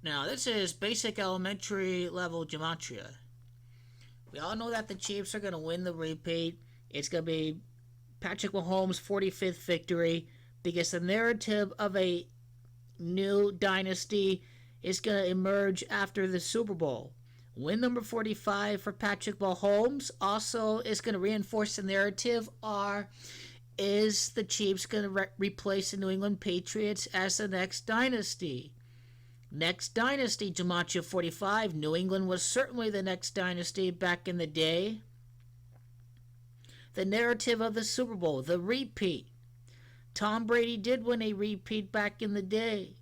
Now, this is basic elementary level Gematria. We all know that the Chiefs are going to win the repeat. It's going to be Patrick Mahomes' 45th victory because the narrative of a new dynasty is going to emerge after the Super Bowl. Win number 45 for Patrick Mahomes also is going to reinforce the narrative. Is the Chiefs going to replace the New England Patriots as the next dynasty? Next dynasty, Gematria 45. New England was certainly the next dynasty back in the day. The narrative of the Super Bowl, the repeat. Tom Brady did win a repeat back in the day.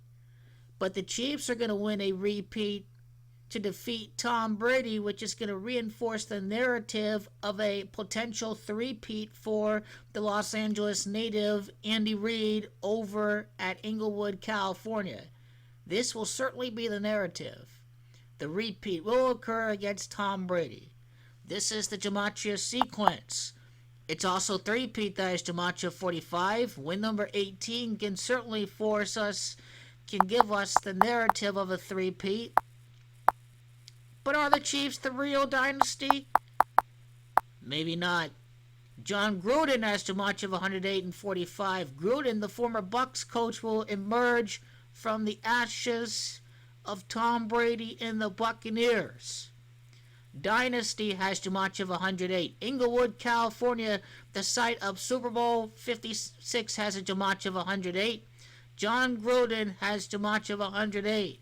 But the Chiefs are going to win a repeat to defeat Tom Brady, which is going to reinforce the narrative of a potential three-peat for the Los Angeles native Andy Reid over at Inglewood, California. This will certainly be the narrative. The repeat will occur against Tom Brady. This is the Gematria sequence. It's also three-peat that is Gematria 45. Win number 18 can certainly give us the narrative of a three-peat. But are the Chiefs the real dynasty? Maybe not. John Gruden has Gematria of 108 and 45. Gruden, the former Bucs coach, will emerge from the ashes of Tom Brady and the Buccaneers. Dynasty has Gematria of 108. Inglewood, California, the site of Super Bowl 56, has a Gematria of 108. John Gruden has Gematria of 108.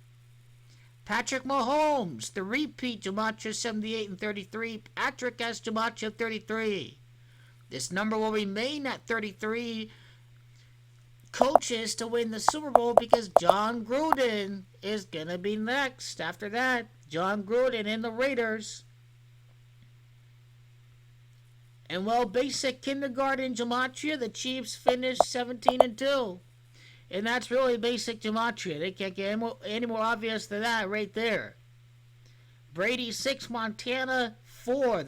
Patrick Mahomes, the repeat, Gematria 78 and 33. Patrick has Gematria of 33. This number will remain at 33 coaches to win the Super Bowl because John Gruden is going to be next. After that, John Gruden and the Raiders. And well, basic kindergarten Gematria, the Chiefs finished 17 and 2. And that's really basic Gematria. They can't get any more obvious than that right there. Brady 6, Montana 4.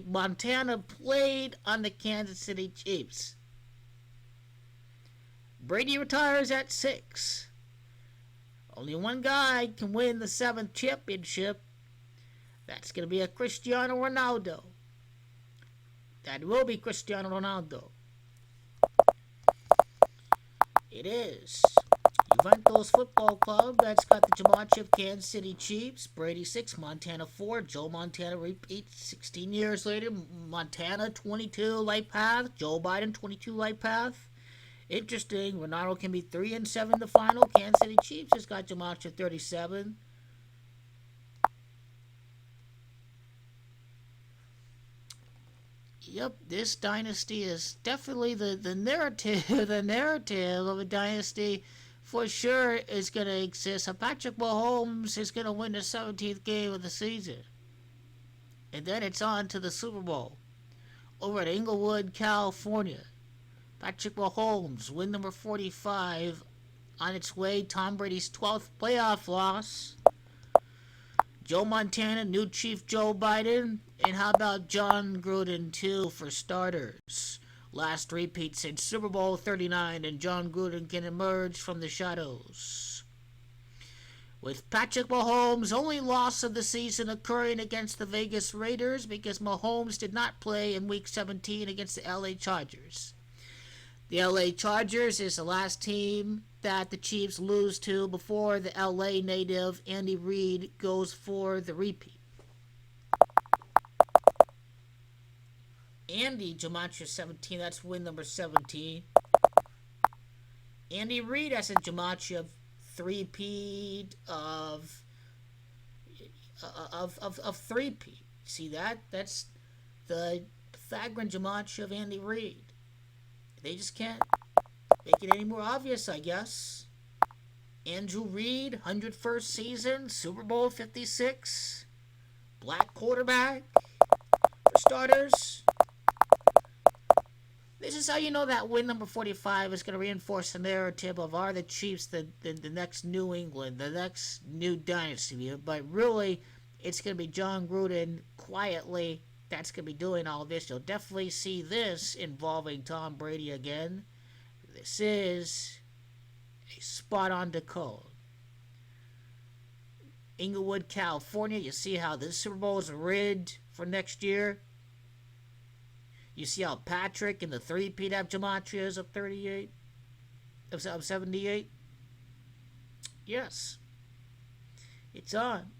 Montana played on the Kansas City Chiefs. Brady retires at 6. Only one guy can win the 7th championship. That's going to be a Cristiano Ronaldo. That will be Cristiano Ronaldo. It is Juventus Football Club that's got the Gematria of Kansas City Chiefs. Brady 6, Montana 4. Joe Montana repeats 16 years later. Montana 22 life path. Joe Biden 22 life path. Interesting. Ronaldo can be 3 and 7 the final. Kansas City Chiefs has got Gematria 37. Yep, this dynasty is definitely the narrative. The narrative of a dynasty for sure is going to exist. Patrick Mahomes is going to win the 17th game of the season. And then it's on to the Super Bowl over at Inglewood, California. Patrick Mahomes, win number 45, on its way. Tom Brady's 12th playoff loss. Joe Montana, new Chief Joe Biden. And how about John Gruden, too, for starters? Last repeat since Super Bowl 39, and John Gruden can emerge from the shadows. With Patrick Mahomes' only loss of the season occurring against the Vegas Raiders because Mahomes did not play in Week 17 against the LA Chargers. The LA Chargers is the last team that the Chiefs lose to before the LA native Andy Reid goes for the repeat. Andy, Gematria 17, that's win number 17. Andy Reid has a Gematria three-peat of three-peat. See that? That's the Pythagorean Gematria of Andy Reid. They just can't make it any more obvious, I guess. Andrew Reid, 101st season, Super Bowl 56. Black quarterback for starters. This is how you know that win number 45 is going to reinforce the narrative of are the Chiefs the next New England, the next new dynasty. But really, it's going to be John Gruden quietly that's going to be doing all this. You'll definitely see this involving Tom Brady again. This is a spot-on decode. Inglewood, California. You see how this Super Bowl is rigged for next year. You see how Patrick and the Threepeat have Gematrias of 38, of 78. Yes, it's on.